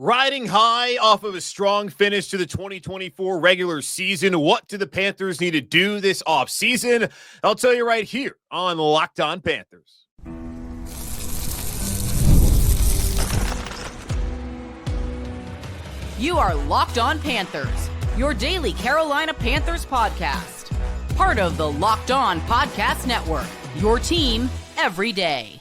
Riding high off of a strong finish to the 2024 regular season, what do the Panthers need to do this offseason? I'll tell you right here on Locked On Panthers. You are Locked On Panthers, your daily Carolina Panthers podcast. Part of the Locked On Podcast Network, your team every day.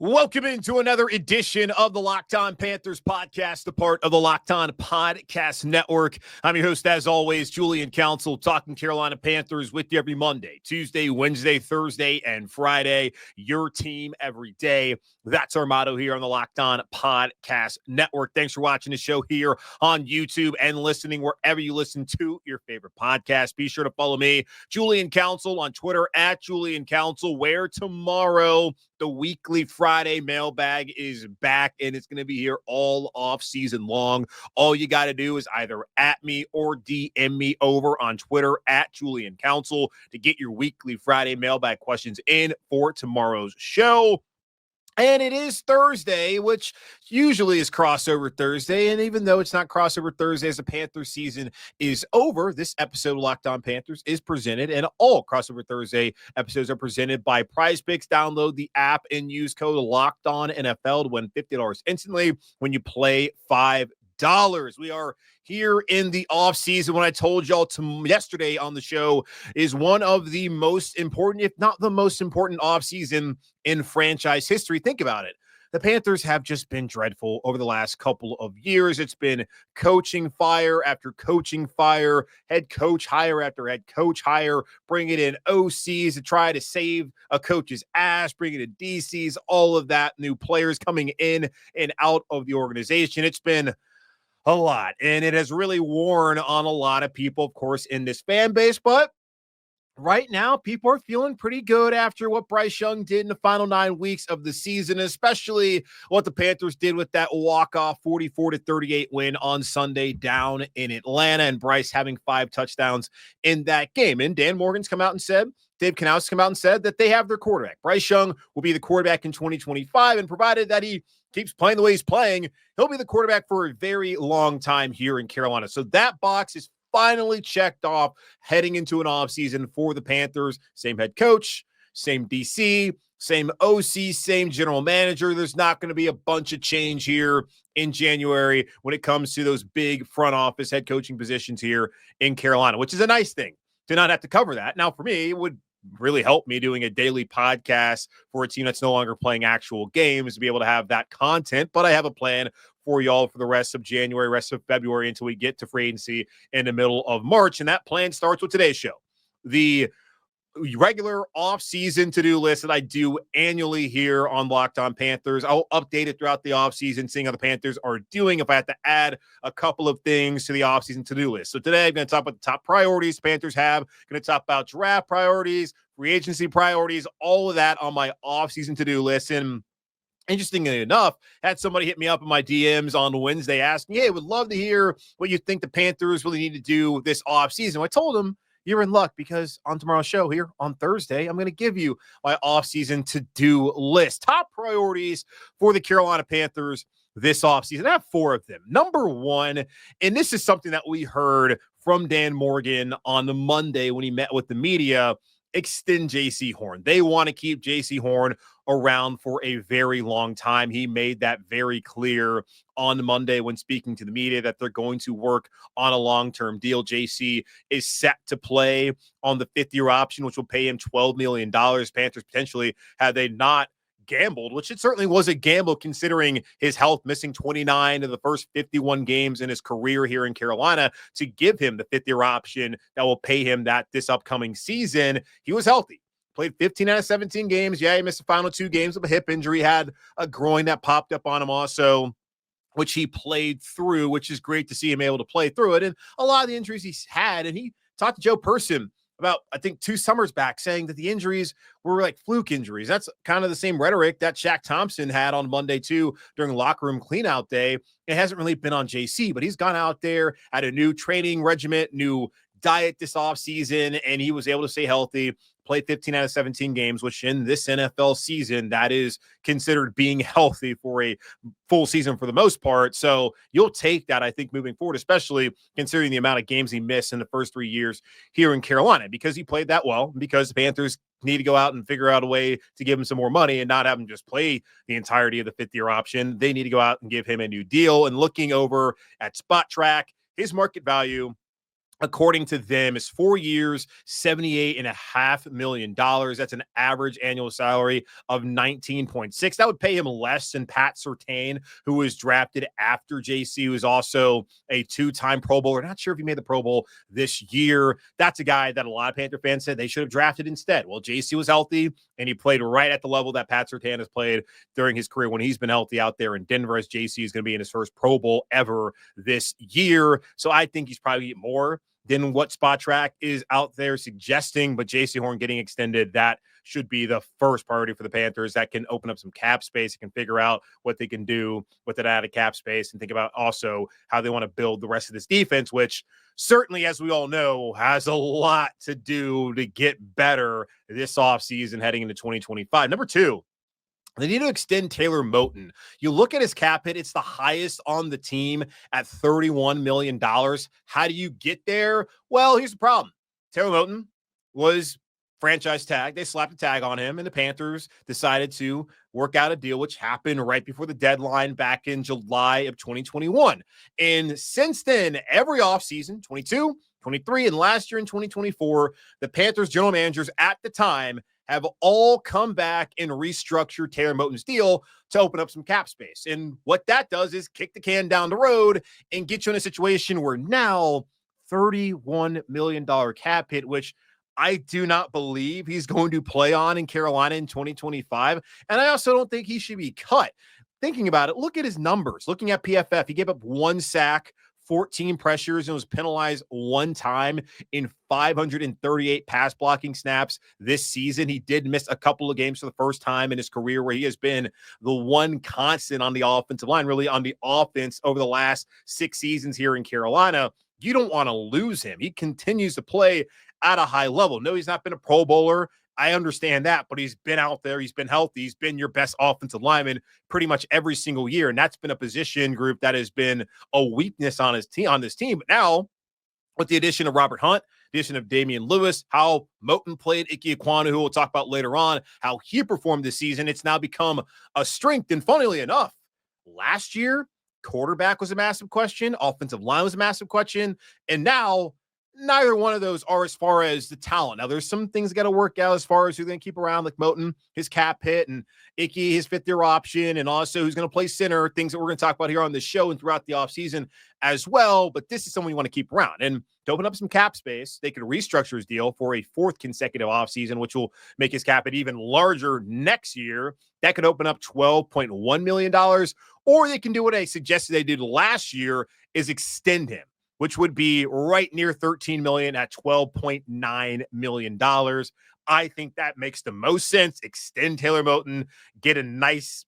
Welcome into another edition of the Locked On Panthers podcast, the part of the Locked On Podcast Network. I'm your host, as always, Julian Council, talking Carolina Panthers with you every Monday, Tuesday, Wednesday, Thursday, and Friday. Your team every day. That's our motto here on the Locked On Podcast Network. Thanks for watching the show here on YouTube and listening wherever you listen to your favorite podcast. Be sure to follow me, Julian Council, on Twitter at Julian Council, where tomorrow the weekly Friday mailbag is back, and it's going to be here all off season long. All you got to do is either at me or DM me over on Twitter at Julian Council to get your weekly Friday mailbag questions in for tomorrow's show. And it is Thursday, which usually is crossover Thursday. And even though it's not crossover Thursday as the Panther season is over, this episode of Locked On Panthers is presented, and all crossover Thursday episodes are presented by PrizePicks. Download the app and use code Locked On NFL to win $50 instantly when you play $5. We are here in the offseason. When I told y'all yesterday on the show is one of the most important, if not the most important offseason in franchise history. Think about it. The Panthers have just been dreadful over the last couple of years. It's been coaching fire after coaching fire, head coach hire after head coach hire, bringing in OCs to try to save a coach's ass, bringing in DCs, all of that, new players coming in and out of the organization. It's been a lot, and it has really worn on a lot of people, of course, in this fan base. But right now, people are feeling pretty good after what Bryce Young did in the final 9 weeks of the season, especially what the Panthers did with that walk-off 44-38 win on Sunday down in Atlanta, and Bryce having 5 touchdowns in that game. And Dan Morgan's come out and said, Dave Canales come out and said that they have their quarterback. Bryce Young will be the quarterback in 2025, and provided that he keeps playing the way he's playing, he'll be the quarterback for a very long time here in Carolina. So that box is finally checked off heading into an offseason for the Panthers. Same head coach, same DC, same OC, same general manager. There's not going to be a bunch of change here in January when it comes to those big front office head coaching positions here in Carolina, which is a nice thing to not have to cover that. Now, for me, it would really help me doing a daily podcast for a team that's no longer playing actual games to be able to have that content. But I have a plan for y'all for the rest of January, rest of February, until we get to free agency in the middle of March. And that plan starts with today's show. The regular off-season to-do list that I do annually here on Locked On Panthers. I'll update it throughout the offseason, seeing how the Panthers are doing, if I have to add a couple of things to the offseason to-do list. So today I'm going to talk about the top priorities Panthers have, going to talk about draft priorities, free agency priorities, all of that on my offseason to-do list. And interestingly enough, had somebody hit me up in my DMs on Wednesday asking, hey, would love to hear what you think the Panthers really need to do this offseason. I told them, you're in luck, because on tomorrow's show here on Thursday, I'm going to give you my offseason to-do list. Top priorities for the Carolina Panthers this offseason. I have 4 of them. Number 1, and this is something that we heard from Dan Morgan on the Monday when he met with the media, extend Jaycee Horn. They want to keep Jaycee Horn around for a very long time. He made that very clear on Monday when speaking to the media that they're going to work on a long-term deal. Jaycee is set to play on the 5th-year option, which will pay him $12 million. Panthers potentially, had they not gambled, which it certainly was a gamble considering his health, missing 29 of the first 51 games in his career here in Carolina, to give him the 5th-year option that will pay him that this upcoming season. He was healthy. Played 15 out of 17 games. Yeah, he missed the final 2 games with a hip injury. Had a groin that popped up on him also, which he played through, which is great to see him able to play through it. And a lot of the injuries he's had, and he talked to Joe Person about, I think, 2 summers back, saying that the injuries were like fluke injuries. That's kind of the same rhetoric that Shaq Thompson had on Monday, too, during locker room cleanout day. It hasn't really been on JC, but he's gone out there at a new training regiment, new diet this offseason, and he was able to stay healthy, played 15 out of 17 games, which in this NFL season, that is considered being healthy for a full season for the most part. So you'll take that, I think, moving forward, especially considering the amount of games he missed in the first 3 years here in Carolina, because he played that well, because the Panthers need to go out and figure out a way to give him some more money and not have him just play the entirety of the fifth-year option. They need to go out and give him a new deal. And looking over at Spot Track, his market value, according to them, is 4 years, $78.5 million. That's an average annual salary of 19.6. That would pay him less than Pat Surtain, who was drafted after Jaycee, who is also a two-time Pro Bowler. Not sure if he made the Pro Bowl this year. That's a guy that a lot of Panther fans said they should have drafted instead. Well, Jaycee was healthy, and he played right at the level that Pat Surtain has played during his career when he's been healthy out there in Denver, as Jaycee is going to be in his first Pro Bowl ever this year. So I think he's probably more than what Spot Track is out there suggesting, but Jaycee Horn getting extended, that should be the first priority for the Panthers. That can open up some cap space. It can figure out what they can do with that added cap space and think about also how they want to build the rest of this defense, which certainly, as we all know, has a lot to do to get better this offseason heading into 2025. Number two, they need to extend Taylor Moton. You look at his cap hit, it's the highest on the team at $31 million. How do you get there? Well, here's the problem. Taylor Moton was franchise tag. They slapped a tag on him, and the Panthers decided to work out a deal, which happened right before the deadline back in July of 2021. And since then, every offseason, 22, 23, and last year in 2024, the Panthers general managers at the time have all come back and restructured Taylor Moton's deal to open up some cap space. And what that does is kick the can down the road and get you in a situation where now $31 million cap hit, which I do not believe he's going to play on in Carolina in 2025. And I also don't think he should be cut. Thinking about it, look at his numbers. Looking at PFF, he gave up 1 sack, 14 pressures, and was penalized 1 time in 538 pass blocking snaps this season. He did miss a couple of games for the first time in his career, where he has been the one constant on the offensive line, really on the offense over the last 6 seasons here in Carolina. You don't want to lose him. He continues to play at a high level. No, he's not been a Pro Bowler. I understand that, but he's been out there. He's been healthy. He's been your best offensive lineman pretty much every single year. And that's been a position group that has been a weakness on his team, on this team. But now, with the addition of Robert Hunt, the addition of Damian Lewis, how Moton played, Ickey Ekwonu, who we'll talk about later on, how he performed this season, it's now become a strength. And funnily enough, last year, quarterback was a massive question. Offensive line was a massive question. And now, neither one of those are as far as the talent. Now, there's some things that got to work out as far as who's going to keep around, like Moton, his cap hit, and Ickey, his fifth-year option, and also who's going to play center, things that we're going to talk about here on this show and throughout the offseason as well. But this is someone you want to keep around. And to open up some cap space, they could restructure his deal for a 4th consecutive offseason, which will make his cap hit even larger next year. That could open up $12.1 million. Or they can do what I suggested they did last year, is extend him, which would be right near $13 million at $12.9 million. I think that makes the most sense. Extend Taylor Moton, get a nice,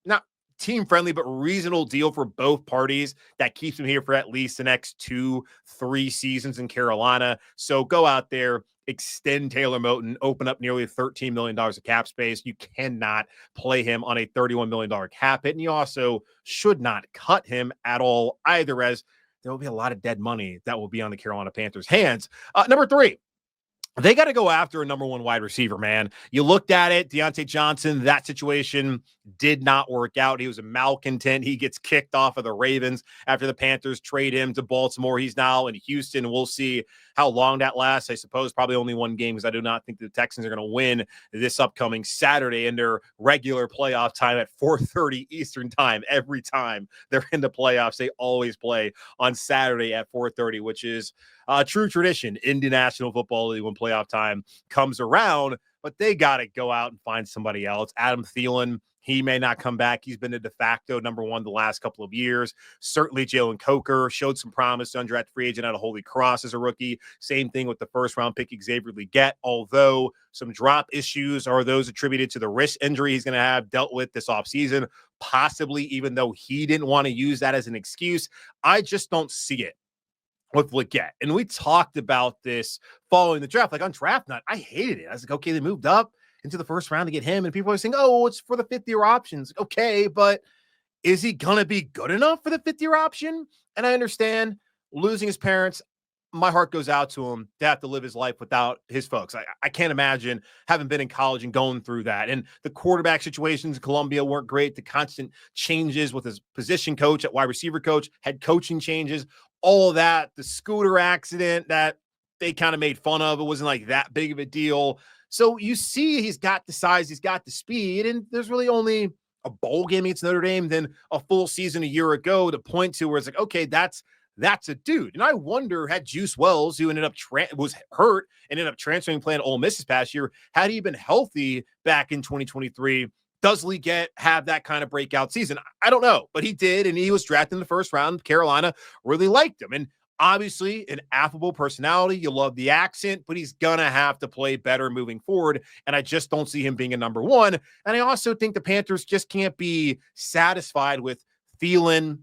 not team-friendly, but reasonable deal for both parties that keeps him here for at least the next 2-3 seasons in Carolina. So go out there, extend Taylor Moton, open up nearly $13 million of cap space. You cannot play him on a $31 million cap hit, and you also should not cut him at all either, as there will be a lot of dead money that will be on the Carolina Panthers' hands. Number 3, they got to go after a number 1 wide receiver, man. You looked at it, Deontay Johnson, that situation did not work out. He was a malcontent. He gets kicked off of the Ravens after the Panthers trade him to Baltimore. He's now in Houston. We'll see how long that lasts. I suppose probably only 1 game, because I do not think the Texans are going to win this upcoming Saturday in their regular playoff time at 4:30 Eastern time. Every time they're in the playoffs, they always play on Saturday at 4:30, which is a true tradition in the National Football League when playoff time comes around. But they got to go out and find somebody else. Adam Thielen, he may not come back. He's been a de facto number 1 the last couple of years. Certainly Jalen Coker showed some promise, undrafted free agent out of Holy Cross as a rookie. Same thing with the first-round pick Xavier Legette, although some drop issues are those attributed to the wrist injury he's going to have dealt with this offseason, possibly even though he didn't want to use that as an excuse. I just don't see it. with Leggett. And we talked about this following the draft. Like on draft night, I hated it. I was like, okay, they moved up into the first round to get him. And people are saying, oh, it's for the fifth-year options. Okay, but is he going to be good enough for the fifth-year option? And I understand losing his parents. My heart goes out to him to have to live his life without his folks. I can't imagine having been in college and going through that. And the quarterback situations in Columbia weren't great. The constant changes with his position coach at wide receiver coach, head coaching changes, all of that. The scooter accident that they kind of made fun of. It wasn't like that big of a deal. So you see he's got the size, he's got the speed, and there's really only a bowl game against Notre Dame than a full season a year ago to point to where it's like, okay, that's a dude. And I wonder, had Juice Wells, who ended up was hurt and ended up transferring, playing Ole Miss this past year, had he been healthy back in 2023, does Leggett have that kind of breakout season? I don't know, but he did, and he was drafted in the first round. Carolina really liked him. And obviously, an affable personality. You love the accent, but he's going to have to play better moving forward. And I just don't see him being a number one. And I also think the Panthers just can't be satisfied with Thielen,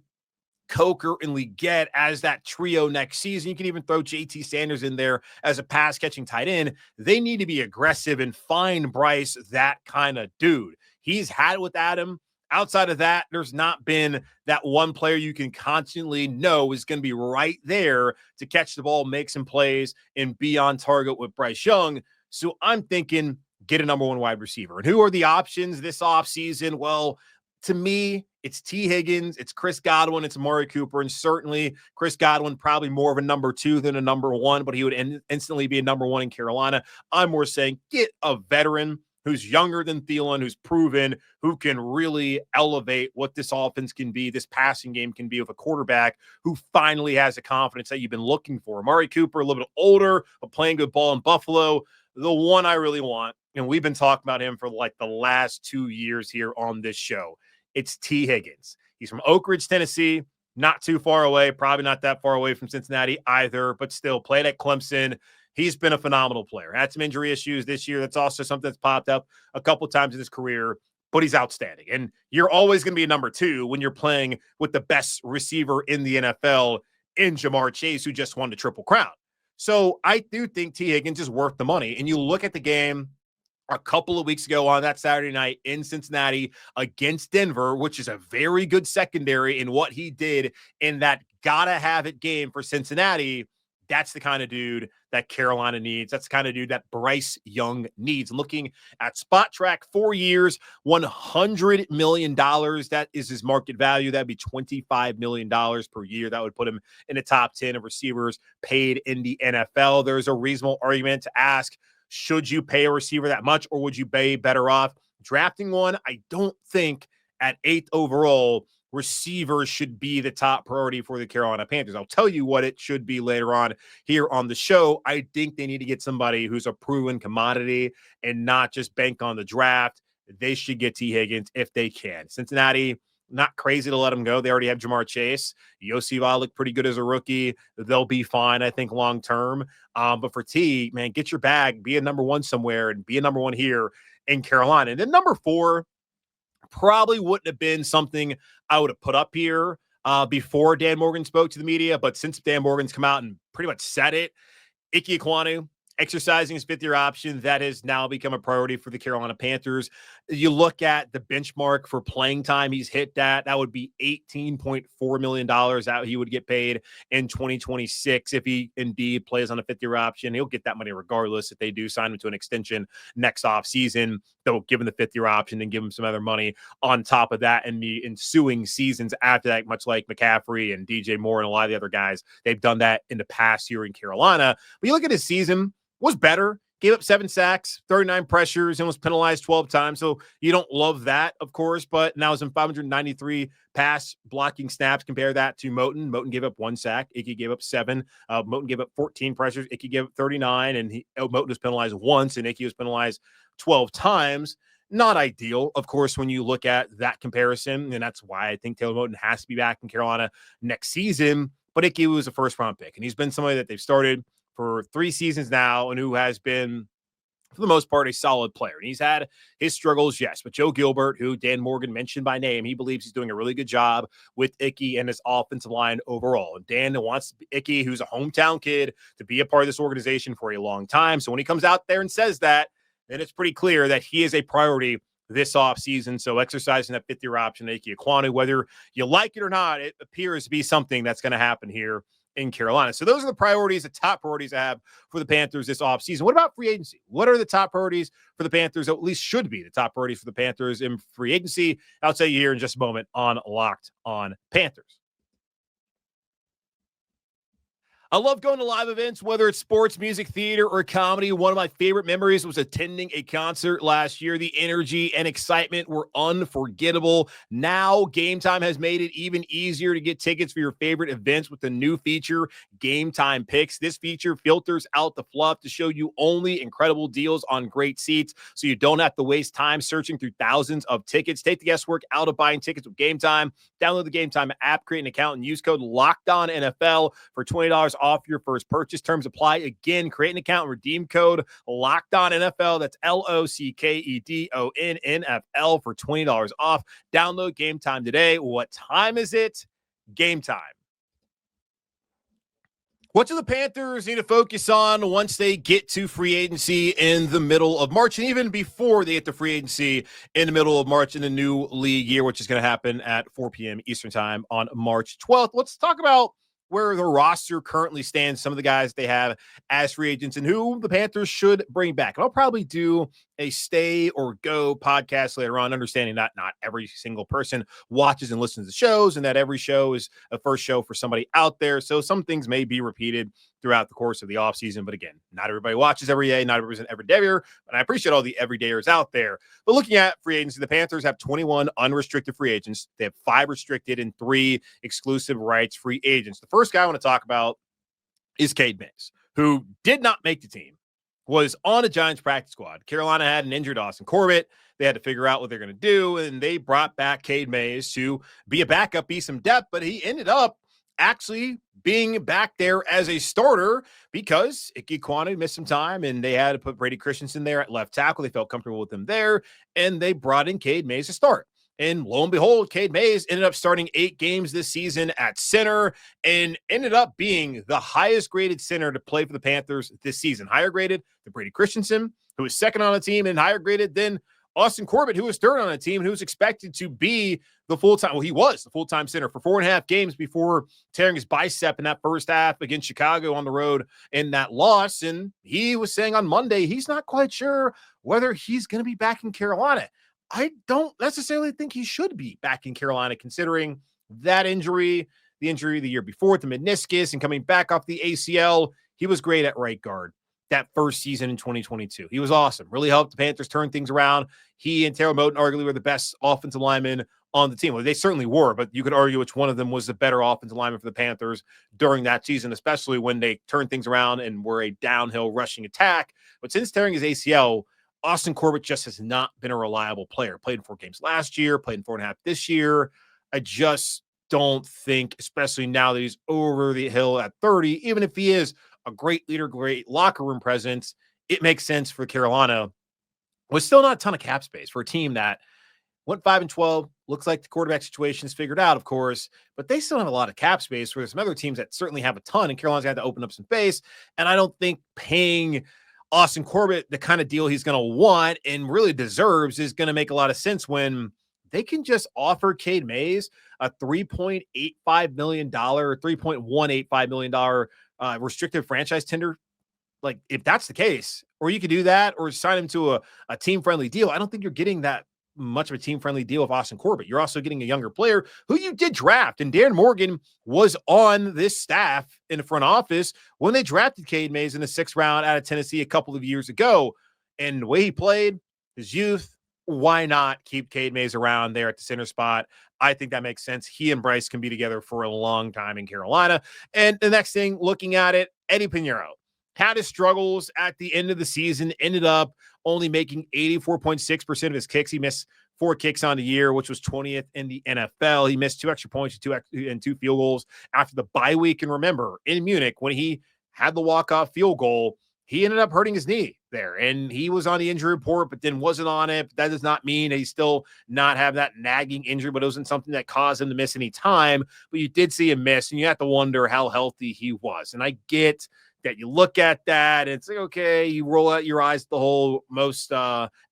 Coker, and Leggett as that trio next season. You can even throw JT Sanders in there as a pass-catching tight end. They need to be aggressive and find Bryce that kind of dude. He's had it with Adam. Outside of that, there's not been that one player you can constantly know is going to be right there to catch the ball, make some plays, and be on target with Bryce Young. So I'm thinking get a number one wide receiver. And who are the options this offseason? Well, to me, it's T. Higgins, it's Chris Godwin, it's Amari Cooper, and certainly Chris Godwin probably more of a number two than a number one, but he would instantly be a number one in Carolina. I'm more saying get a veteran who's younger than Thielen, who's proven, who can really elevate what this offense can be, this passing game can be with a quarterback who finally has the confidence that you've been looking for. Amari Cooper, a little bit older, but playing good ball in Buffalo. The one I really want, and we've been talking about him for like the last 2 years here on this show, it's T. Higgins. He's from Oak Ridge, Tennessee, not too far away, probably not that far away from Cincinnati either, but still played at Clemson. He's been a phenomenal player. Had some injury issues this year. That's also something that's popped up a couple times in his career, but he's outstanding. And you're always going to be a number two when you're playing with the best receiver in the NFL in Jamar Chase, who just won the Triple Crown. So I do think T. Higgins is worth the money. And you look at the game a couple of weeks ago on that Saturday night in Cincinnati against Denver, which is a very good secondary in what he did in that gotta have it game for Cincinnati. That's the kind of dude that Carolina needs. That's the kind of dude that Bryce Young needs. Looking at Spot Track, 4 years, $100 million. That is his market value. That'd be $25 million per year. That would put him in the top 10 of receivers paid in the NFL. There's a reasonable argument to ask, should you pay a receiver that much, or would you be better off drafting one? I don't think at 8th overall, receivers should be the top priority for the Carolina Panthers. I'll tell you what it should be later on here on the show. I think they need to get somebody who's a proven commodity and not just bank on the draft. They should get T. Higgins if they can. Cincinnati, not crazy to let him go. They already have Jamar Chase. Yossi looked pretty good as a rookie. They'll be fine, I think, long term. But for T, man, get your bag, be a number one somewhere, and be a number one here in Carolina. And then number 4 probably wouldn't have been something I would have put up here before Dan Morgan spoke to the media. But since Dan Morgan's come out and pretty much said it, Ickey Ekwonu, exercising his 5th-year option, that has now become a priority for the Carolina Panthers. You look at the benchmark for playing time, he's hit that. That would be $18.4 million that he would get paid in 2026 if he indeed plays on a 5th-year option. He'll get that money regardless if they do sign him to an extension next offseason. They'll give him the 5th-year option and give him some other money on top of that in the ensuing seasons after that, much like McCaffrey and DJ Moore and a lot of the other guys. They've done that in the past year in Carolina. But you look at his season, was better, gave up 7 sacks, 39 pressures, and was penalized 12 times. So you don't love that, of course, but now is in 593 pass blocking snaps. Compare that to Moton. Moton gave up 1 sack. Ickey gave up 7. Moton gave up 14 pressures. Ickey gave up 39, and Moton was penalized once, and Ickey was penalized 12 times. Not ideal, of course, when you look at that comparison, and that's why I think Taylor Moton has to be back in Carolina next season. But Ickey was a first-round pick, and he's been somebody that they've started for 3 seasons now and who has been for the most part, a solid player. And he's had his struggles, yes. But Joe Gilbert, who Dan Morgan mentioned by name, he believes he's doing a really good job with Ickey and his offensive line overall. And Dan wants Ickey, who's a hometown kid, to be a part of this organization for a long time. So when he comes out there and says that, then it's pretty clear that he is a priority this offseason. So exercising that fifth-year option, Ickey Ekwonu, whether you like it or not, it appears to be something that's going to happen here in Carolina. So those are the priorities, the top priorities I have for the Panthers this offseason. What about free agency? What are the top priorities for the Panthers, or at least should be the top priorities for the Panthers in free agency? I'll tell you here in just a moment on Locked on Panthers. I love going to live events, whether it's sports, music, theater, or comedy. One of my favorite memories was attending a concert last year. The energy and excitement were unforgettable. Now, Gametime has made it even easier to get tickets for your favorite events with the new feature, Gametime Picks. This feature filters out the fluff to show you only incredible deals on great seats, so you don't have to waste time searching through thousands of tickets. Take the guesswork out of buying tickets with Gametime. Download the Gametime app, create an account, and use code LOCKEDONNFL for $20 off your first purchase. Terms apply. Again, create an account and redeem code LOCKEDONNFL. That's LOCKEDONNFL for $20 off. Download Gametime today. What time is it? Gametime. What do the Panthers need to focus on once they get to free agency in the middle of March, and even before they get to free agency in the middle of March in the new league year, which is going to happen at 4 p.m. Eastern time on March 12th? Let's talk about where the roster currently stands, some of the guys they have as free agents, and who the Panthers should bring back. And I'll probably do a stay or go podcast later on, understanding that not every single person watches and listens to shows, and that every show is a first show for somebody out there. So some things may be repeated throughout the course of the offseason. But again, not everybody watches every day, not everybody's an everydayer, and I appreciate all the everydayers out there. But looking at free agency, the Panthers have 21 unrestricted free agents. They have 5 restricted and 3 exclusive rights free agents. The first guy I want to talk about is Cade Mays, who did not make the team, was on a Giants practice squad. Carolina had an injured Austin Corbett. They had to figure out what they're going to do, and they brought back Cade Mays to be a backup, be some depth, but he ended up actually being back there as a starter because Ickey Ekwonu missed some time, and they had to put Brady Christensen there at left tackle. They felt comfortable with him there, and they brought in Cade Mays to start. And lo and behold, Cade Mays ended up starting 8 games this season at center and ended up being the highest graded center to play for the Panthers this season. Higher graded than Brady Christensen, who was second on the team, and higher graded than Austin Corbett, who was third on the team, and who was expected to be the full-time, well, he was the full-time center for 4.5 games before tearing his bicep in that first half against Chicago on the road in that loss. And he was saying on Monday he's not quite sure whether he's going to be back in Carolina. I don't necessarily think he should be back in Carolina, considering that injury, the injury the year before, the meniscus, and coming back off the ACL. He was great at right guard that first season in 2022. He was awesome. Really helped the Panthers turn things around. He and Taylor Moton arguably were the best offensive linemen on the team. Well, they certainly were, but you could argue which one of them was the better offensive lineman for the Panthers during that season, especially when they turned things around and were a downhill rushing attack. But since tearing his ACL, Austin Corbett just has not been a reliable player. Played in 4 games last year, played in 4.5 this year. I just don't think, especially now that he's over the hill at 30, even if he is a great leader, great locker room presence, it makes sense for Carolina. With still not a ton of cap space for a team that went 5-12. Looks like the quarterback situation is figured out, of course, but they still have a lot of cap space, where there's some other teams that certainly have a ton, and Carolina's had to open up some space. And I don't think paying Austin Corbett the kind of deal he's going to want and really deserves is going to make a lot of sense when they can just offer Cade Mays a $3.85 million, $3.185 million restricted franchise tender. Like, if that's the case, or you could do that or sign him to a team-friendly deal, I don't think you're getting that much of a team-friendly deal with Austin Corbett. You're also getting a younger player who you did draft, and Dan Morgan was on this staff in the front office when they drafted Cade Mays in the 6th round out of Tennessee a couple of years ago. And the way he played, his youth, why not keep Cade Mays around there at the center spot? I think that makes sense. He and Bryce can be together for a long time in Carolina. And the next thing, looking at it, Eddie Pinheiro had his struggles at the end of the season, ended up only making 84.6% of his kicks. He missed 4 kicks on the year, which was 20th in the NFL. He missed 2 extra points and 2 field goals after the bye week. And remember, in Munich, when he had the walk-off field goal, he ended up hurting his knee there, and he was on the injury report, but then wasn't on it. But that does not mean that he still not have that nagging injury, but it wasn't something that caused him to miss any time. But you did see him miss, and you have to wonder how healthy he was. And I get that you look at that, and it's like, okay, you roll out your eyes at the whole most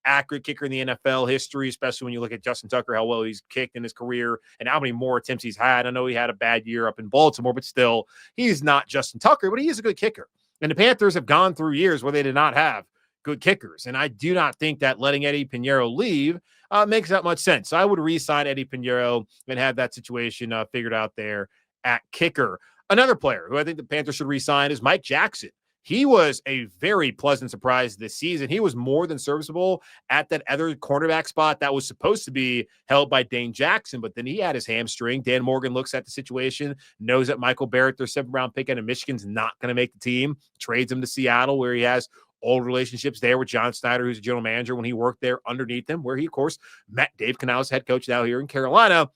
accurate kicker in the NFL history, especially when you look at Justin Tucker, how well he's kicked in his career and how many more attempts he's had. I know he had a bad year up in Baltimore, but still, he's not Justin Tucker, but he is a good kicker. And the Panthers have gone through years where they did not have good kickers. And I do not think that letting Eddie Pinheiro leave makes that much sense. So I would re-sign Eddie Pinheiro and have that situation figured out there at kicker. Another player who I think the Panthers should re-sign is Mike Jackson. He was a very pleasant surprise this season. He was more than serviceable at that other cornerback spot that was supposed to be held by Dane Jackson, but then he had his hamstring. Dan Morgan looks at the situation, knows that Michael Barrett, their 7th-round pick out of Michigan's not going to make the team, trades him to Seattle, where he has old relationships there with John Snyder, who's a general manager when he worked there underneath him, where he, of course, met Dave Canales, head coach now here in Carolina.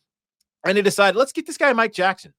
And they decided, let's get this guy Mike Jackson.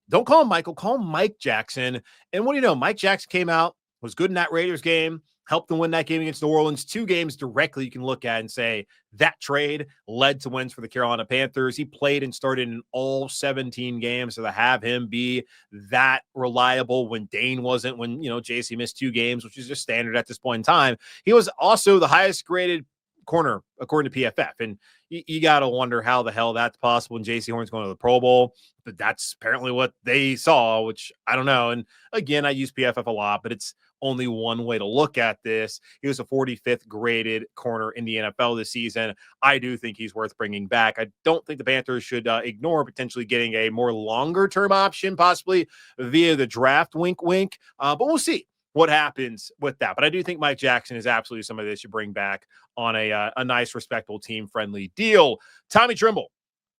Don't call him Michael, call him Mike Jackson. And what do you know? Mike Jackson came out, was good in that Raiders game, helped them win that game against New Orleans. 2 games directly you can look at and say that trade led to wins for the Carolina Panthers. He played and started in all 17 games. So to have him be that reliable when Dane wasn't, when, Jaycee missed 2 games, which is just standard at this point in time. He was also the highest graded corner according to PFF. And you got to wonder how the hell that's possible when Jaycee Horn's going to the Pro Bowl. But that's apparently what they saw, which I don't know. And again, I use PFF a lot, but it's only one way to look at this. He was a 45th graded corner in the NFL this season. I do think he's worth bringing back. I don't think the Panthers should ignore potentially getting a more longer term option, possibly via the draft, wink, wink. But we'll see what happens with that. But I do think Mike Jackson is absolutely somebody they should bring back on a nice, respectable, team-friendly deal. Tommy Tremble,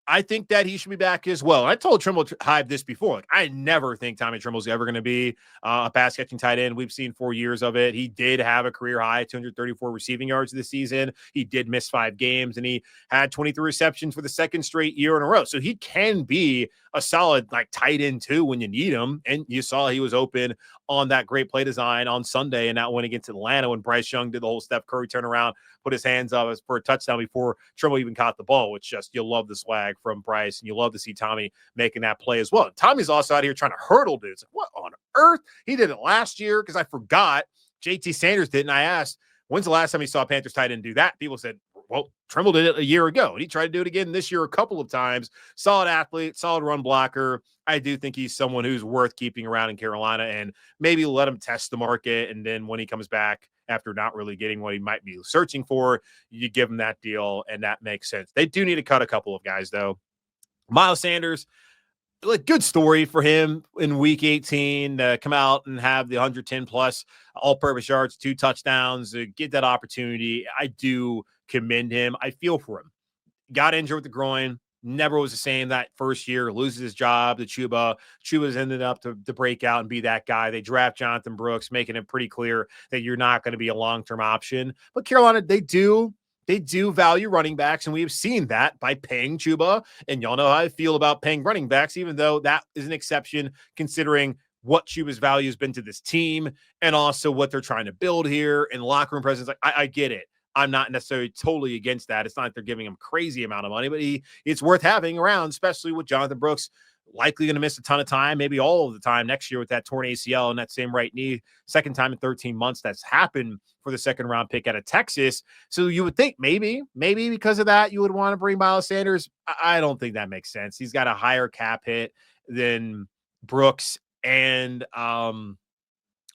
I think that he should be back as well. I told Tremble Hive this before. I never think Tommy Tremble's ever going to be a pass-catching tight end. We've seen 4 years of it. He did have a career high, 234 receiving yards this season. He did miss 5 games, and he had 23 receptions for the 2nd straight year in a row. So he can be a solid tight end too when you need him. And you saw he was open on that great play design on Sunday and that win against Atlanta when Bryce Young did the whole Steph Curry turnaround, put his hands up for a touchdown before Tremble even caught the ball, which just, you love the swag from Bryce, and you love to see Tommy making that play as well. Tommy's also out here trying to hurdle dudes. What on earth? He did it last year because I forgot JT Sanders did, and I asked, when's the last time you saw a Panthers tight end do that? People said, well, Tremble did it a year ago, and he tried to do it again this year a couple of times. Solid athlete, solid run blocker. I do think he's someone who's worth keeping around in Carolina and maybe let him test the market. And then when he comes back after not really getting what he might be searching for, you give him that deal, and that makes sense. They do need to cut a couple of guys, though. Miles Sanders, good story for him in week 18 to come out and have the 110-plus all-purpose yards, 2 touchdowns, get that opportunity. I do commend him. I feel for him. Got injured with the groin. Never was the same that first year. Loses his job to Chuba. Chuba's ended up to break out and be that guy. They draft Jonathan Brooks, making it pretty clear that you're not going to be a long-term option. But Carolina, they do value running backs, and we have seen that by paying Chuba. And y'all know how I feel about paying running backs, even though that is an exception considering what Chuba's value has been to this team and also what they're trying to build here and locker room presence. I get it. I'm not necessarily totally against that. It's not like they're giving him crazy amount of money, but it's worth having around, especially with Jonathan Brooks likely going to miss a ton of time, maybe all of the time next year with that torn ACL and that same right knee. 2nd time in 13 months that's happened for the 2nd-round pick out of Texas. So you would think maybe because of that, you would want to bring Miles Sanders. I don't think that makes sense. He's got a higher cap hit than Brooks and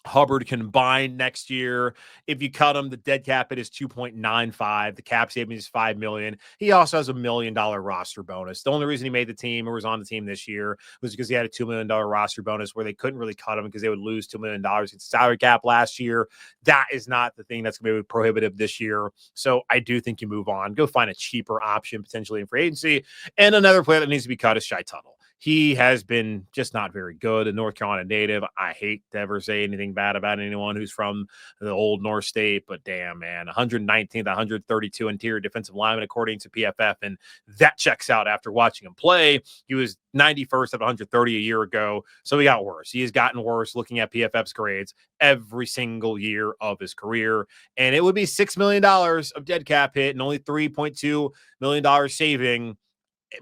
Hubbard combined next year. If you cut him, the dead cap hit is 2.95. The cap savings is $5 million. He also has $1 million roster bonus. The only reason he made the team or was on the team this year was because he had a $2 million roster bonus where they couldn't really cut him because they would lose $2 million. It's salary cap last year. That is not the thing that's going to be prohibitive this year. So I do think you move on. Go find a cheaper option potentially in free agency. And another player that needs to be cut is Shai Tuttle. he has been just not very good. A North Carolina native. I hate to ever say anything bad about anyone who's from the old North State, but damn, man, 119th, 132 interior defensive lineman, according to PFF. And that checks out after watching him play. He was 91st of 130 a year ago. So he got worse. He has gotten worse looking at PFF's grades every single year of his career. And it would be $6 million of dead cap hit and only $3.2 million saving.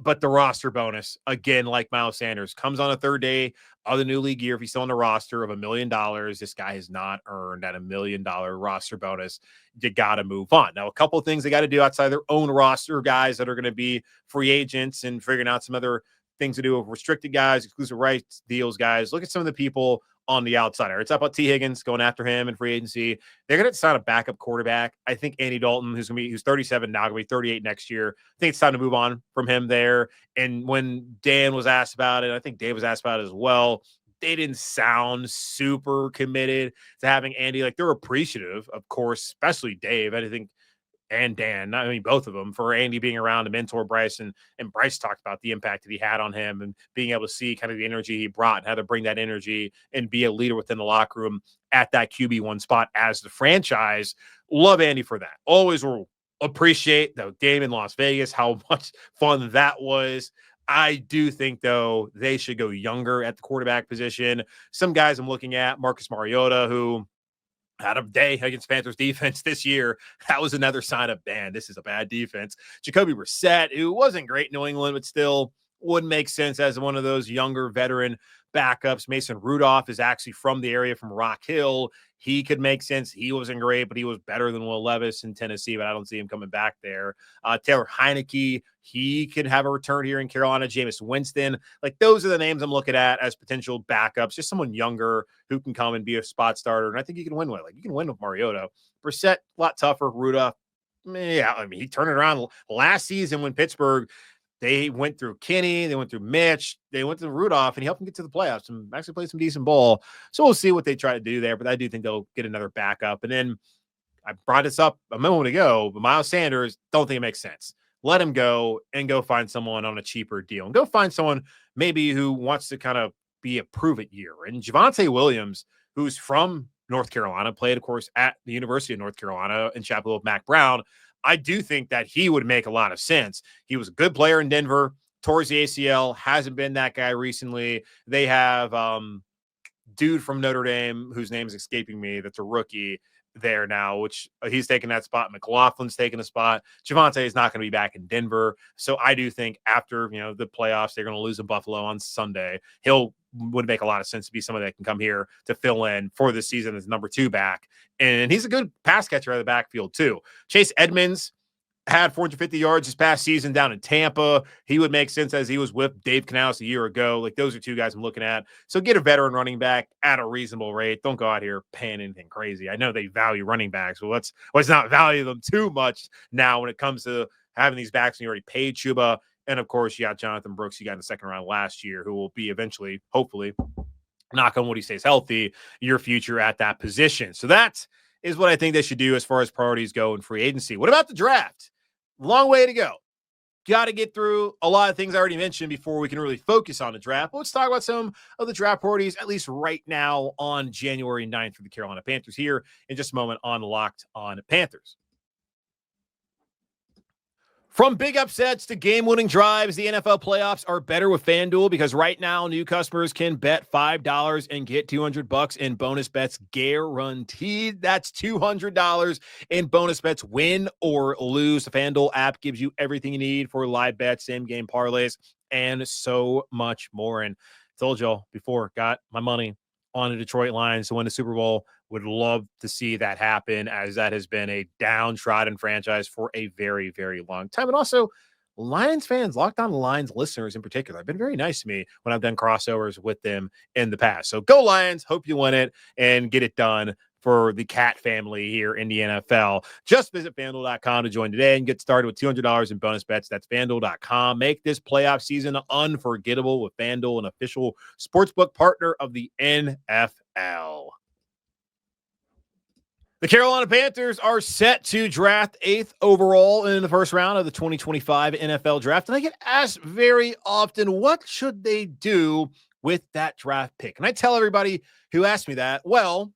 But the roster bonus, again, like Miles Sanders, comes on a third day of the new league year. If he's still on the roster of $1 million, this guy has not earned that $1 million roster bonus. You got to move on. Now, a couple of things they got to do outside their own roster, guys that are going to be free agents and figuring out some other things to do with restricted guys, exclusive rights deals, guys. Look at some of the people on the outside. It's up about T. Higgins going after him in free agency. They're going to sign a backup quarterback. I think Andy Dalton, who's 37 now, going to be 38 next year. I think it's time to move on from him there. And when Dan was asked about it, I think Dave was asked about it as well. They didn't sound super committed to having Andy. Like, they're appreciative, of course, especially Dave. I think and Dan, I mean, both of them, for Andy being around to mentor Bryce. And Bryce talked about the impact that he had on him and being able to see kind of the energy he brought and how to bring that energy and be a leader within the locker room at that QB1 spot as the franchise. Love Andy for that. Always will appreciate the game in Las Vegas, how much fun that was. I do think, though, they should go younger at the quarterback position. Some guys I'm looking at, Marcus Mariota, who had a day against Panthers defense this year. That was another sign of, man, this is a bad defense. Jacoby Brissett, who wasn't great in New England, but still would make sense as one of those younger veteran backups. Mason Rudolph is actually from the area, from Rock Hill. He could make sense. He wasn't great, but he was better than Will Levis in Tennessee, but I don't see him coming back there. Taylor Heineke, he could have a return here in Carolina. Jameis Winston, like, those are the names I'm looking at as potential backups, just someone younger who can come and be a spot starter. And I think you can win with. Like, you can win with Mariota. Brissett, a lot tougher. Rudolph, yeah, I mean, he turned it around last season when Pittsburgh, they went through Kenny, they went through Mitch, they went through Rudolph, and he helped them get to the playoffs and actually played some decent ball. So we'll see what they try to do there, but I do think they'll get another backup. And then I brought this up a moment ago, but Miles Sanders, don't think it makes sense. Let him go and go find someone on a cheaper deal and go find someone maybe who wants to kind of be a prove-it year. And Javonte Williams, who's from North Carolina, played, of course, at the University of North Carolina in Chapel Hill with Mac Brown. I do think that he would make a lot of sense. He was a good player in Denver, towards the ACL, hasn't been that guy recently. They have dude from Notre Dame, whose name is escaping me, that's a rookie there now, which he's taking that spot. McLaughlin's taking a spot. Javonte is not going to be back in Denver. So I do think after, the playoffs, they're going to lose in Buffalo on Sunday. Would make a lot of sense to be somebody that can come here to fill in for the season as number 2 back. And he's a good pass catcher out of the backfield too. Chase Edmonds had 450 yards this past season down in Tampa. He would make sense as he was with Dave Canales a year ago. Like, those are 2 guys I'm looking at. So get a veteran running back at a reasonable rate. Don't go out here paying anything crazy. I know they value running backs, but let's not value them too much now when it comes to having these backs and you already paid Chuba. And of course, you got Jonathan Brooks, you got in the second round last year, who will be eventually, hopefully, knock on wood, he stays healthy, your future at that position. So that is what I think they should do as far as priorities go in free agency. What about the draft? Long way to go. Got to get through a lot of things I already mentioned before we can really focus on the draft. But let's talk about some of the draft priorities, at least right now on January 9th for the Carolina Panthers, here in just a moment on Locked On Panthers. From big upsets to game-winning drives, the NFL playoffs are better with FanDuel, because right now new customers can bet $5 and get $200 in bonus bets guaranteed. That's $200 in bonus bets, win or lose. The FanDuel app gives you everything you need for live bets, same-game parlays, and so much more. And I told y'all before, got my money on the Detroit Lions to win the Super Bowl. Would love to see that happen, as that has been a downtrodden franchise for a very, very long time. And also, Lions fans, Locked On Lions listeners in particular, have been very nice to me when I've done crossovers with them in the past. So go Lions. Hope you win it and get it done for the Cat family here in the NFL. Just visit FanDuel.com to join today and get started with $200 in bonus bets. That's FanDuel.com. Make this playoff season unforgettable with FanDuel, an official sportsbook partner of the NFL. The Carolina Panthers are set to draft 8th overall in the first round of the 2025 NFL draft. And I get asked very often, what should they do with that draft pick? And I tell everybody who asks me that, well,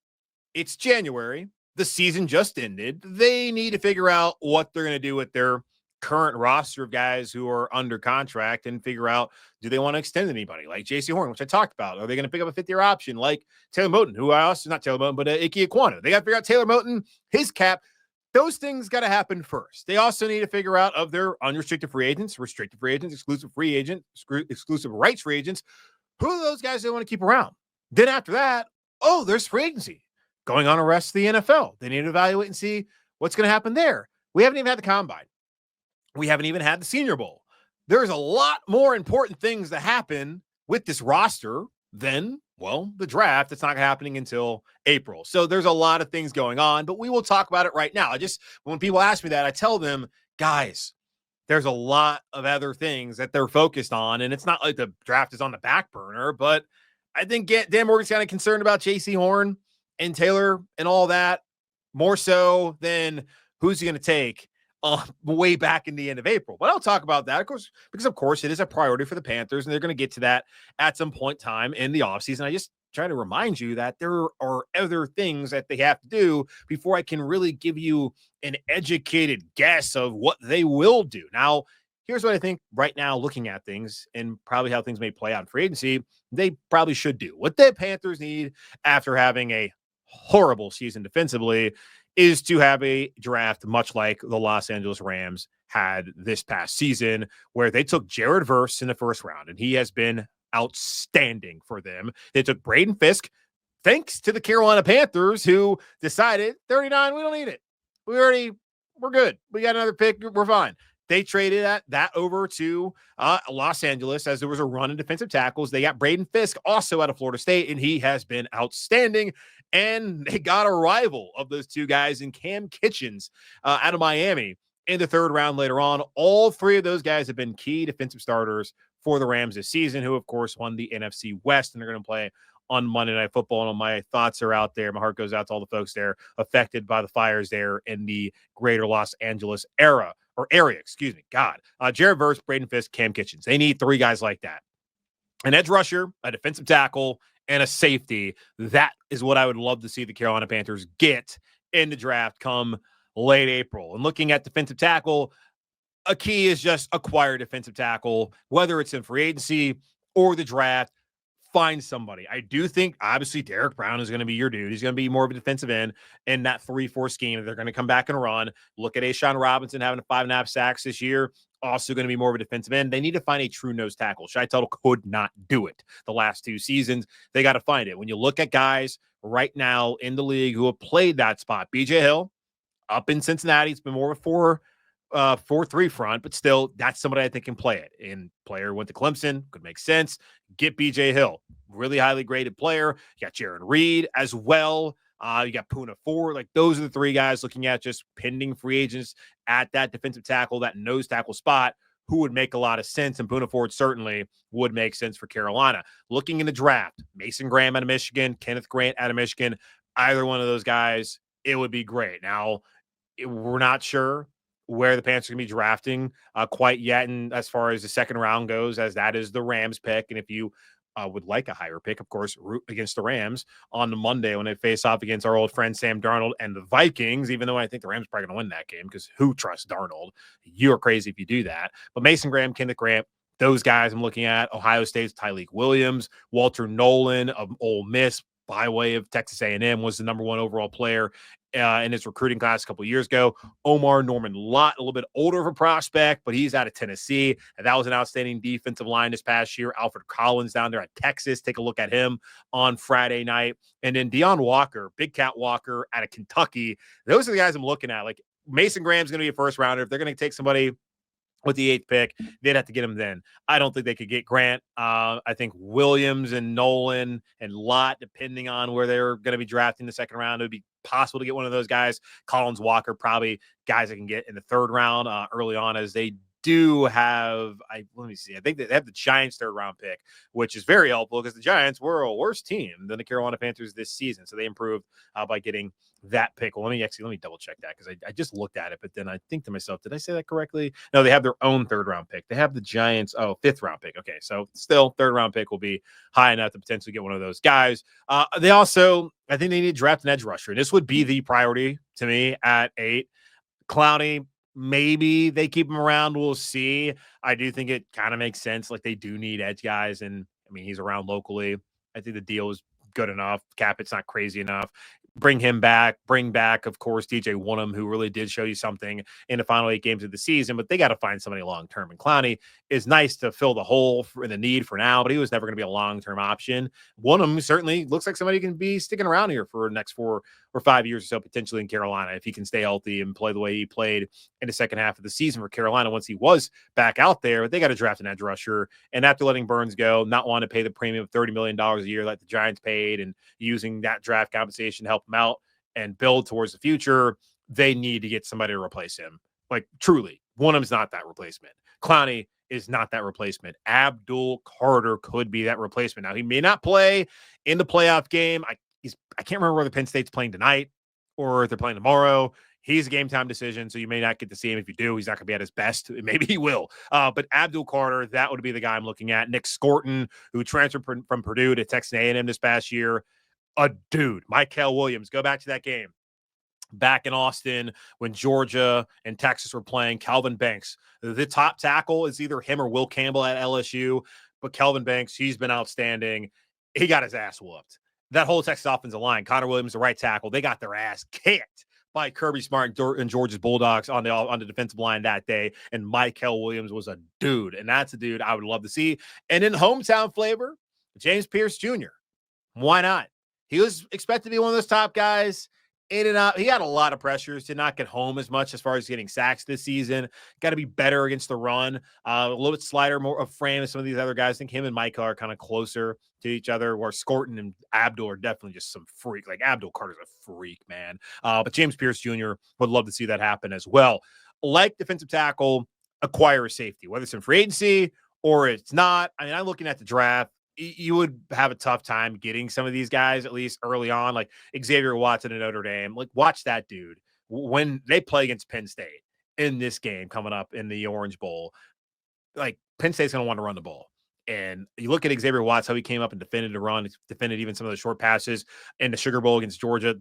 it's January. The season just ended. They need to figure out what they're going to do with their current roster of guys who are under contract and figure out, do they want to extend anybody like Jaycee Horn, which I talked about? Are they going to pick up a 5th-year option like Taylor Moton, who I also, not Taylor Moton, but Ickey Ekwonu? They got to figure out Taylor Moton, his cap. Those things got to happen first. They also need to figure out of their unrestricted free agents, restricted free agents, exclusive free agents, exclusive rights free agents, who are those guys they want to keep around? Then after that, there's free agency going on the rest of the NFL. They need to evaluate and see what's going to happen there. We haven't even had the combine. We haven't even had the Senior Bowl. There's a lot more important things that happen with this roster than, the draft. It's not happening until April. So there's a lot of things going on, but we will talk about it right now. When people ask me that, I tell them, guys, there's a lot of other things that they're focused on, and it's not like the draft is on the back burner, but I think Dan Morgan's kind of concerned about Jaycee Horn and Taylor and all that, more so than who's he going to take way back in the end of April. But I'll talk about that, of course, because, of course, it is a priority for the Panthers, and they're going to get to that at some point in time in the offseason. I just try to remind you that there are other things that they have to do before I can really give you an educated guess of what they will do. Now, here's what I think right now, looking at things and probably how things may play out in free agency, they probably should do. What the Panthers need after having a horrible season defensively is to have a draft much like the Los Angeles Rams had this past season, where they took Jared Verse in the first round, and he has been outstanding for them. They took Braden Fisk, thanks to the Carolina Panthers, who decided 39, we don't need it. We're good. We got another pick. We're fine. They traded that over to Los Angeles as there was a run in defensive tackles. They got Braden Fisk also out of Florida State, and he has been outstanding. And they got a rival of those two guys in Cam Kitchens out of Miami in the 3rd round later on. All 3 of those guys have been key defensive starters for the Rams this season, who, of course, won the NFC West, and they're going to play on Monday Night Football. And my thoughts are out there. My heart goes out to all the folks there affected by the fires there in the greater Los Angeles area. Jared Verse, Braden Fisk, Cam Kitchens. They need 3 guys like that. An edge rusher, a defensive tackle, and a safety. That is what I would love to see the Carolina Panthers get in the draft come late April. And looking at defensive tackle, a key is just acquire defensive tackle, whether it's in free agency or the draft. Find somebody. I do think, obviously, Derek Brown is going to be your dude. He's going to be more of a defensive end in that 3-4 scheme. They're going to come back and run. Look at Ashawn Robinson having 5.5 sacks this year. Also going to be more of a defensive end. They need to find a true nose tackle. Shai Tuttle could not do it the last 2 seasons. They got to find it. When you look at guys right now in the league who have played that spot, BJ Hill up in Cincinnati, it's been more of a 4-3 front, but still, that's somebody I think can play it. And player went to Clemson, could make sense. Get BJ Hill, really highly graded player. You got Jaron Reed as well. You got Puna Ford. Like, those are the 3 guys looking at just pending free agents at that defensive tackle, that nose tackle spot, who would make a lot of sense. And Puna Ford certainly would make sense for Carolina. Looking in the draft, Mason Graham out of Michigan, Kenneth Grant out of Michigan, either one of those guys, it would be great. Now, we're not sure where the Panthers are going to be drafting quite yet, and as far as the 2nd round goes, as that is the Rams pick. And if you would like a higher pick, of course, root against the Rams on the Monday when they face off against our old friend Sam Darnold and the Vikings, even though I think the Rams are probably going to win that game, because who trusts Darnold? You're crazy if you do that. But Mason Graham, Kenneth Grant, those guys I'm looking at. Ohio State's Tyleik Williams, Walter Nolan of Ole Miss, by way of Texas A&M, was the number 1 overall player in his recruiting class a couple of years ago. Omar Norman Lott, a little bit older of a prospect, but he's out of Tennessee. And that was an outstanding defensive line this past year. Alfred Collins down there at Texas. Take a look at him on Friday night. And then Deion Walker, Big Cat Walker out of Kentucky. Those are the guys I'm looking at. Like, Mason Graham's going to be a first rounder. If they're going to take somebody with the 8th pick, they'd have to get him then. I don't think they could get Grant. I think Williams and Nolan and Lott, depending on where they're going to be drafting the 2nd round, it would be possible to get one of those guys. Collins, Walker, probably guys that can get in the 3rd round early on as they do have, let me see, I think they have the Giants 3rd round pick, which is very helpful because the Giants were a worse team than the Carolina Panthers this season. So they improved by getting that pick. Well, let me double check that because I just looked at it, but then I think to myself, did I say that correctly? No, they have their own 3rd round pick. They have the Giants, 5th round pick. Okay, so still 3rd round pick will be high enough to potentially get one of those guys. They also, I think they need to draft an edge rusher. And this would be the priority to me at 8. Clowney, maybe they keep him around. We'll see. I do think it kind of makes sense. Like, they do need edge guys. And I mean, he's around locally. I think the deal is good enough. Cap, it's not crazy enough. Bring him back. Bring back, of course, DJ Wonnum, who really did show you something in the final 8 games of the season, but they got to find somebody long-term. And Clowney is nice to fill the hole in the need for now, but he was never going to be a long-term option. Wonnum certainly looks like somebody who can be sticking around here for the next 4 or 5 years or so, potentially in Carolina, if he can stay healthy and play the way he played in the second half of the season for Carolina once he was back out there. They got to draft an edge rusher. And after letting Burns go, not wanting to pay the premium of $30 million a year like the Giants paid and using that draft compensation to help him out and build towards the future, they need to get somebody to replace him. Like, truly, Wonnum's not that replacement. Clowney is not that replacement. Abdul Carter could be that replacement. Now, he may not play in the playoff game. I can't remember whether Penn State's playing tonight or if they're playing tomorrow. He's a game time decision, so you may not get to see him. If you do, he's not going to be at his best. Maybe he will. But Abdul Carter, that would be the guy I'm looking at. Nick Scorton, who transferred from Purdue to Texas A&M this past year. A dude. Mykel Williams, go back to that game back in Austin when Georgia and Texas were playing. Calvin Banks, the top tackle, is either him or Will Campbell at LSU, but Calvin Banks, he's been outstanding. He got his ass whooped. That whole Texas offensive line, Connor Williams, the right tackle, they got their ass kicked by Kirby Smart and Georgia's Bulldogs on the defensive line that day. And Mykel Williams was a dude, and that's a dude I would love to see. And in hometown flavor, James Pierce Jr. Why not? He was expected to be one of those top guys. In and out. He had a lot of pressures to not get home as much as far as getting sacks this season. Got to be better against the run. A little bit slighter, more of frame as some of these other guys. I think him and Mike are kind of closer to each other, where Scorton and Abdul are definitely just some freak. Like, Abdul Carter's a freak, man. But James Pierce Jr. would love to see that happen as well. Like defensive tackle, acquire a safety, whether it's in free agency or it's not. I mean, I'm looking at the draft. You would have a tough time getting some of these guys, at least early on, like Xavier Watson at Notre Dame. Like, watch that dude when they play against Penn State in this game coming up in the Orange Bowl. Like, Penn State's going to want to run the ball. And you look at Xavier Watts, how he came up and defended the run, defended even some of the short passes in the Sugar Bowl against Georgia.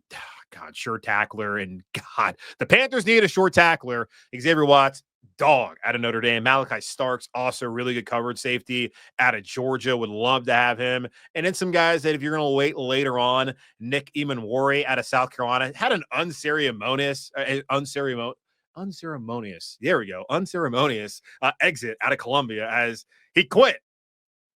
God, sure tackler. And God, the Panthers need a short tackler. Xavier Watts, dog out of Notre Dame. Malachi Starks, also really good coverage safety out of Georgia. Would love to have him. And then some guys that if you're going to wait later on, Nick Emanwari out of South Carolina had an unceremonious, there we go, unceremonious exit out of Columbia as he quit.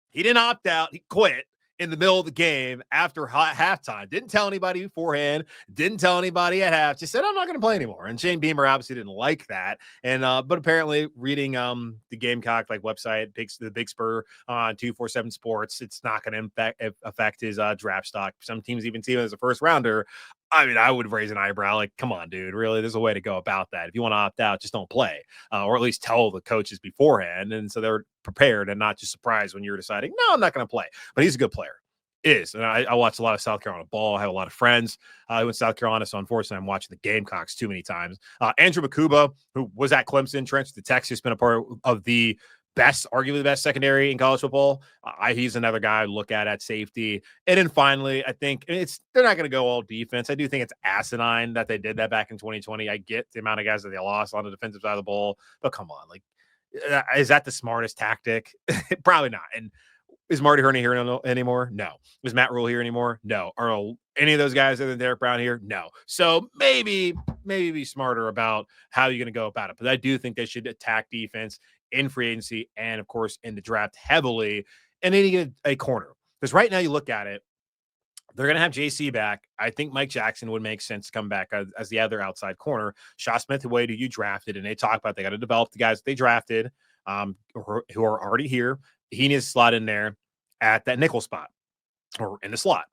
He didn't opt out. He quit in the middle of the game after halftime. Didn't tell anybody beforehand. Didn't tell anybody at half. Just said, I'm not going to play anymore. And Shane Beamer obviously didn't like that. And but apparently reading the Gamecock website, the Big Spur on 247 Sports, it's not going to affect his draft stock. Some teams even see him as a first rounder. I mean, I would raise an eyebrow. Like, come on, dude. Really, there's a way to go about that. If you want to opt out, just don't play, or at least tell the coaches beforehand. And so they're prepared and not just surprised when you're deciding, no, I'm not going to play. But he's a good player. Is. And I watch a lot of South Carolina ball. I have a lot of friends who in South Carolina. So unfortunately, I'm watching the Gamecocks too many times. Andrew Makuba, who was at Clemson, transferred to Texas, been a part of the best, arguably the best secondary in college football. He's another guy I look at safety. And then finally, I think they're not going to go all defense. I do think it's asinine that they did that back in 2020. I get the amount of guys that they lost on the defensive side of the ball, but come on, like, is that the smartest tactic? Probably not. And is Marty Hurney here anymore? No. Is Matt Rule here anymore? No. Are any of those guys other than Derek Brown here? No. So maybe be smarter about how you're going to go about it. But I do think they should attack defense in free agency and, of course, in the draft heavily. And then you get a corner. Because right now you look at it, they're going to have JC back. I think Mike Jackson would make sense to come back as the other outside corner. Shaw Smith, who you drafted, and they talk about they got to develop the guys that they drafted who are already here. He needs to slot in there at that nickel spot or in the slot.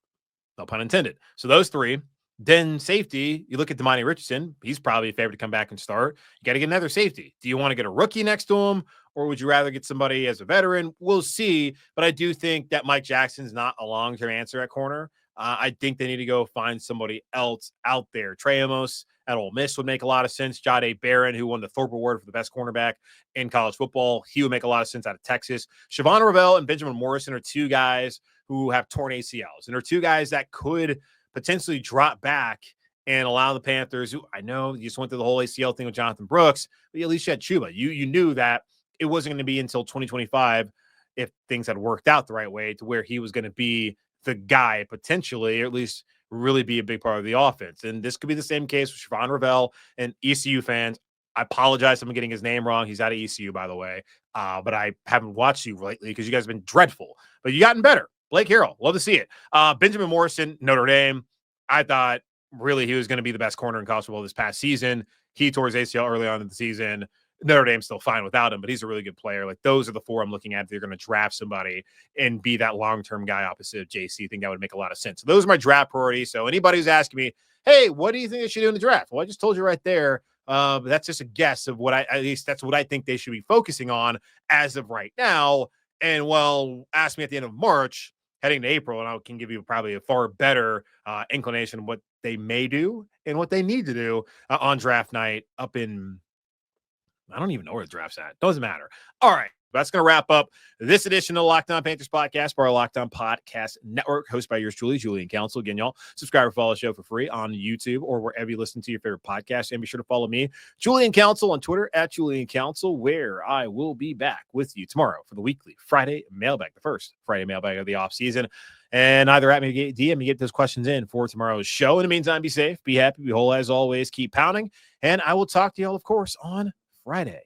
No pun intended. So those three, Then safety, you look at Damani Richardson. He's probably a favorite to come back and start. You got to get another safety. Do you want to get a rookie next to him, or would you rather get somebody as a veteran? We'll see. But I do think that Mike Jackson's not a long-term answer at corner. I think they need to go find somebody else out there. Trey Amos at Ole Miss would make a lot of sense. Jahdae Barron, who won the Thorpe Award for the best cornerback in college football, he would make a lot of sense out of Texas. Siobhan Ravel and Benjamin Morrison are two guys who have torn ACLs, and are two guys that could potentially drop back and allow the Panthers, who I know you just went through the whole ACL thing with Jonathan Brooks, but at least you had Chuba. You knew that it wasn't going to be until 2025 if things had worked out the right way to where he was going to be the guy potentially, or at least really be a big part of the offense. And this could be the same case with Siobhan Ravel and ECU fans. I apologize if I'm getting his name wrong. He's out of ECU, by the way. But I haven't watched you lately because you guys have been dreadful. But you gotten better. Blake Harrell, love to see it. Benjamin Morrison, Notre Dame. I thought really he was going to be the best corner in college football this past season. He tore his ACL early on in the season. Notre Dame's still fine without him, but he's a really good player. Like, those are the four I'm looking at. If they're going to draft somebody and be that long-term guy opposite of JC, I think that would make a lot of sense. So those are my draft priorities. So anybody who's asking me, hey, what do you think they should do in the draft? Well, I just told you right there. That's just a guess of what at least that's what I think they should be focusing on as of right now. And well, ask me at the end of March, heading to April, and I can give you probably a far better inclination of what they may do and what they need to do on draft night up in, I don't even know where the draft's at. Doesn't matter. All right. That's going to wrap up this edition of the Locked On Panthers podcast by our Locked On Podcast Network, hosted by yours truly, Julian Council. Again, y'all, subscribe or follow the show for free on YouTube or wherever you listen to your favorite podcast. And be sure to follow me, Julian Council, on Twitter at Julian Council, where I will be back with you tomorrow for the weekly Friday mailbag, the first Friday mailbag of the offseason. And either at me, DM me, get those questions in for tomorrow's show. In the meantime, be safe, be happy, be whole as always, keep pounding. And I will talk to y'all, of course, on Friday.